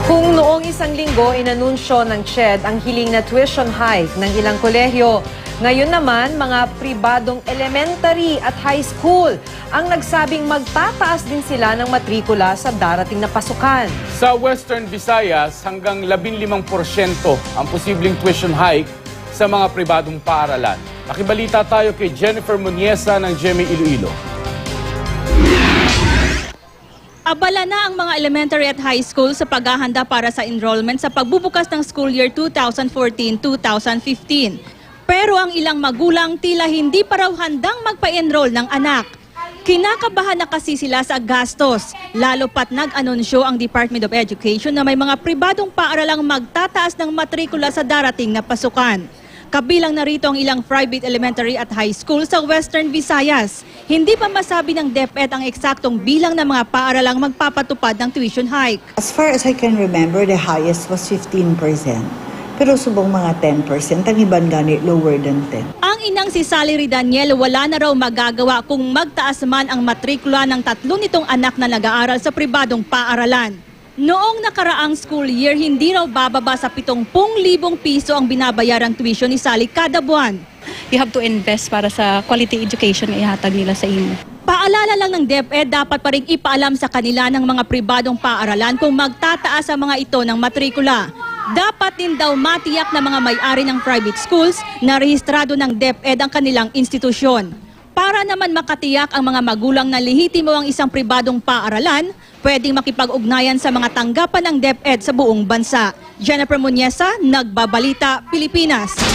Kung noong isang linggo inanunsyo ng CHED ang hiling na tuition hike ng ilang kolehiyo, ngayon naman mga pribadong elementary at high school ang nagsabing magtataas din sila ng matrikula sa darating na pasukan. Sa Western Visayas, hanggang 15% ang posibleng tuition hike sa mga pribadong paaralan. Nakibalita tayo kay Jennifer Muniesa ng GMA Iloilo. Abala na ang mga elementary at high school sa paghahanda para sa enrollment sa pagbubukas ng school year 2014-2015. Pero ang ilang magulang tila hindi pa raw handang magpa-enroll ng anak. Kinakabahan na kasi sila sa gastos, lalo pat nag-anunsyo ang Department of Education na may mga pribadong paaralang magtataas ng matrikula sa darating na pasukan. Kabilang narito ang ilang private elementary at high school sa Western Visayas. Hindi pa masabi ng DepEd ang eksaktong bilang ng mga paaralang magpapatupad ng tuition hike. As far as I can remember, the highest was 15%. Pero subong mga 10%, ang iban gani lower than 10%. Ang inang si Sally Daniel wala na raw magagawa kung magtaas man ang matrikula ng tatlo nitong anak na nag-aaral sa pribadong paaralan. Noong nakaraang school year, hindi raw bababa sa 70,000 piso ang binabayarang tuition ni Sally kada buwan. You have to invest para sa quality education na ihatag nila sa inyo. Paalala lang ng DepEd, dapat pa rin ipaalam sa kanila ng mga pribadong paaralan kung magtataas ang mga ito ng matrikula. Dapat din daw matiyak na mga may-ari ng private schools na rehistrado ng DepEd ang kanilang institusyon. Para naman makatiyak ang mga magulang na lehitimo ang isang pribadong paaralan, pwedeng makipag-ugnayan sa mga tanggapan ng DepEd sa buong bansa. Jennifer Muniesa, Nagbabalita, Pilipinas.